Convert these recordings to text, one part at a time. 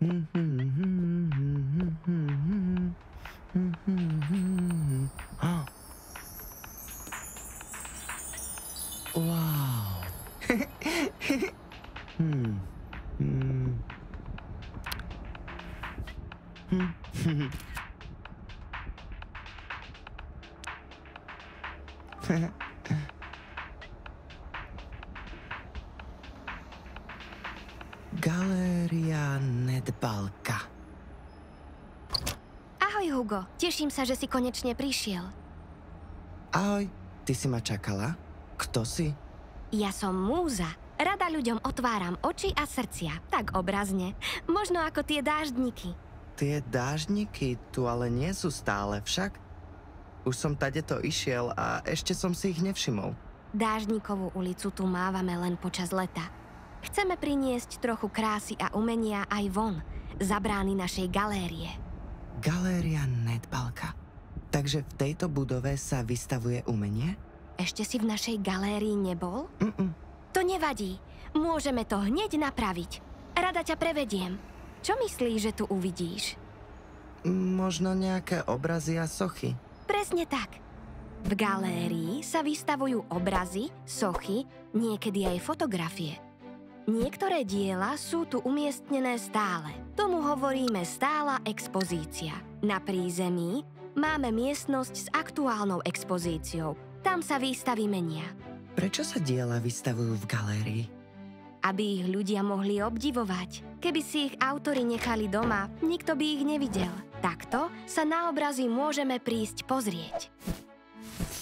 Wow. Galéria Nedbalka. Ahoj, Hugo. Teším sa, že si konečne prišiel. Ahoj, ty si ma čakala? Kto si? Ja som múza. Rada ľuďom otváram oči a srdcia, tak obrazne. Možno ako tie dáždniky. Tie dáždniky tu ale nie sú stále, však? Už som tadeto išiel a ešte som si ich nevšimol. Dáždnikovú ulicu tu mávame len počas leta. Chceme priniesť trochu krásy a umenia aj von, za brány našej galérie. Galéria Nedbalka. Takže v tejto budove sa vystavuje umenie? Ešte si v našej galérii nebol? To nevadí. Môžeme to hneď napraviť. Rada ťa prevediem. Čo myslíš, že tu uvidíš? Možno nejaké obrazy a sochy. Presne tak. V galérii sa vystavujú obrazy, sochy, niekedy aj fotografie. Niektoré diela sú tu umiestnené stále. Tomu hovoríme stála expozícia. Na prízemí máme miestnosť s aktuálnou expozíciou. Tam sa výstavy menia. Prečo sa diela vystavujú v galérii? Aby ich ľudia mohli obdivovať. Keby si ich autori nechali doma, nikto by ich nevidel. Takto sa na obrazy môžeme prísť pozrieť.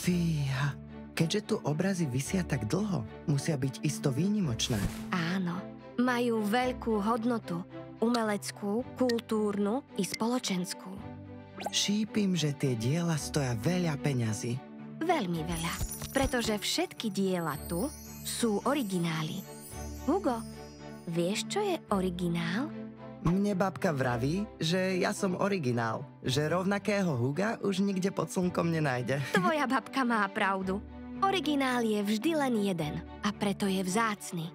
Fíha, keďže tu obrazy visia tak dlho, musia byť isto výnimočné. Áno, majú veľkú hodnotu. Umeleckú, kultúrnu i spoločenskú. Šípim, že tie diela stoja veľa peňazí. Veľmi veľa, pretože všetky diela tu sú originály. Hugo, vieš, čo je originál? Mne babka vraví, že ja som originál, že rovnakého Huga už nikde pod slnkom nenájde. Tvoja babka má pravdu. Originál je vždy len jeden a preto je vzácny.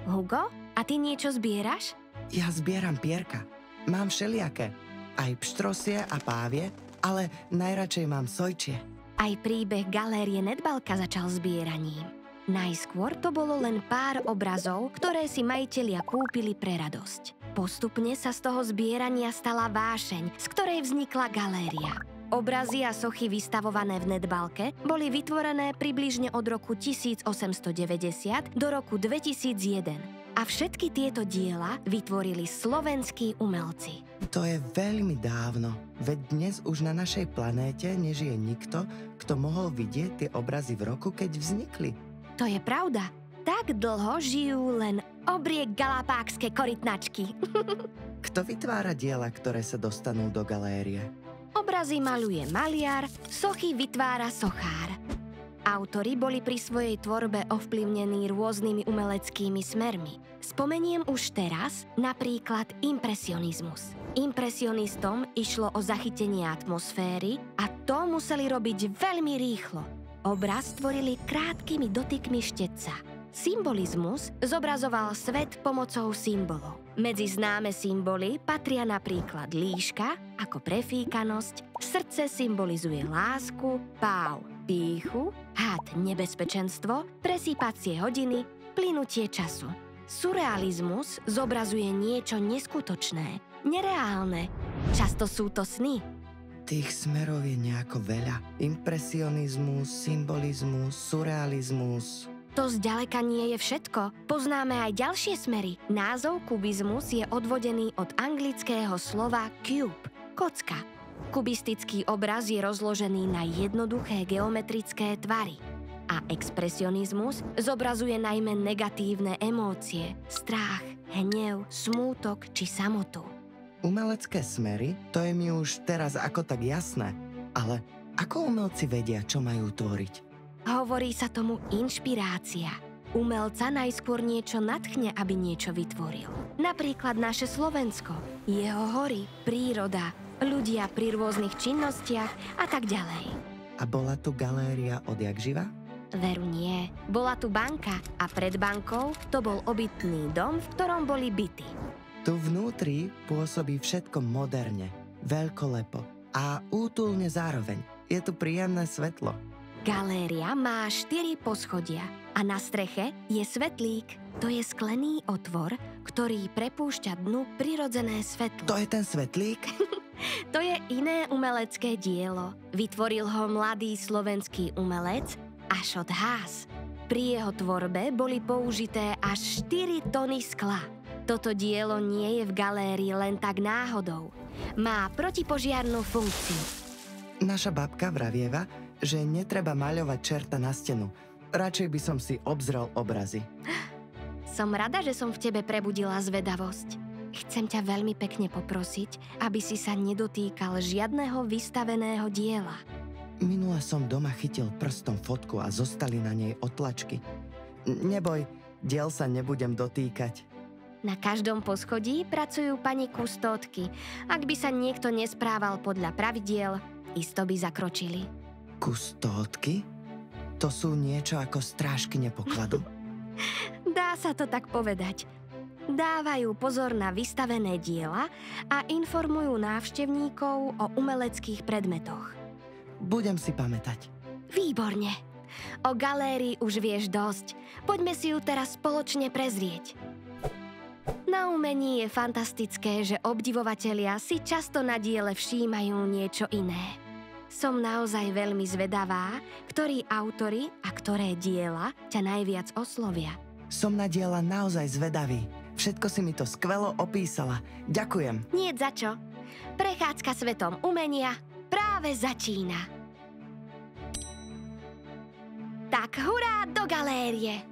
Hugo, a ty niečo zbieraš? Ja zbieram pierka. Mám všelijaké. Aj pštrosie a pávie, ale najradšej mám sojčie. Aj príbeh Galérie Nedbalka začal zbieraním. Najskôr to bolo len pár obrazov, ktoré si majitelia kúpili pre radosť. Postupne sa z toho zbierania stala vášeň, z ktorej vznikla galéria. Obrazy a sochy vystavované v Nedbalke boli vytvorené približne od roku 1890 do roku 2001. A všetky tieto diela vytvorili slovenskí umelci. To je veľmi dávno, veď dnes už na našej planéte nežije nikto, kto mohol vidieť tie obrazy v roku, keď vznikli. To je pravda. Tak dlho žijú len obrie galapágske korytnačky. Kto vytvára diela, ktoré sa dostanú do galérie? Obrazy maluje maliar, sochy vytvára sochár. Autori boli pri svojej tvorbe ovplyvnení rôznymi umeleckými smermi. Spomeniem už teraz napríklad impresionizmus. Impresionistom išlo o zachytenie atmosféry a to museli robiť veľmi rýchlo. Obraz tvorili krátkými dotykmi štetca. Symbolizmus zobrazoval svet pomocou symbolov. Medzi známe symboly patria napríklad líška ako prefíkanosť, srdce symbolizuje lásku, páv pýchu, had nebezpečenstvo, presýpacie hodiny, plynutie času. Surrealizmus zobrazuje niečo neskutočné, nereálne. Často sú to sny. Tých smerov je nejako veľa. Impresionizmus, symbolizmus, surrealizmus. To zďaleka nie je všetko. Poznáme aj ďalšie smery. Názov kubizmus je odvodený od anglického slova cube, kocka. Kubistický obraz je rozložený na jednoduché geometrické tvary. A expresionizmus zobrazuje najmä negatívne emócie, strach, hnev, smútok či samotu. Umelecké smery, to je mi už teraz ako tak jasné. Ale ako umelci vedia, čo majú tvoriť? Hovorí sa tomu inšpirácia. Umelca najskôr niečo nadchne, aby niečo vytvoril. Napríklad naše Slovensko, jeho hory, príroda, ľudia pri rôznych činnostiach a tak ďalej. A bola tu galéria odjak živa? Veru nie. Bola tu banka a pred bankou to bol obytný dom, v ktorom boli byty. Tu vnútri pôsobí všetko moderne, veľkolepo a útulne zároveň. Je tu príjemné svetlo. Galéria má 4 poschodia a na streche je svetlík. To je sklený otvor, ktorý prepúšťa dnu prirodzené svetlo. To je ten svetlík? To je iné umelecké dielo. Vytvoril ho mladý slovenský umelec Ašot Haas. Pri jeho tvorbe boli použité až 4 tony skla. Toto dielo nie je v galérii len tak náhodou. Má protipožiarnu funkciu. Naša babka vravieva, že netreba maľovať čerta na stenu. Radšej by som si obzrel obrazy. Som rada, že som v tebe prebudila zvedavosť. Chcem ťa veľmi pekne poprosiť, aby si sa nedotýkal žiadneho vystaveného diela. Minule som doma chytil prstom fotku a zostali na nej otlačky. Neboj, diel sa nebudem dotýkať. Na každom poschodí pracujú pani kustódky. Ak by sa niekto nesprával podľa pravidiel, isto by zakročili. Kustódky? To sú niečo ako strážkyne pokladu? Dá sa to tak povedať. Dávajú pozor na vystavené diela a informujú návštevníkov o umeleckých predmetoch. Budem si pamätať. Výborne. O galérii už vieš dosť. Poďme si ju teraz spoločne prezrieť. Na umení je fantastické, že obdivovatelia si často na diele všímajú niečo iné. Som naozaj veľmi zvedavá, ktorí autori a ktoré diela ťa najviac oslovia. Som na diela naozaj zvedavý. Všetko si mi to skvelo opísala. Ďakujem. Nie za čo. Prechádzka svetom umenia práve začína. Tak hurá do galérie!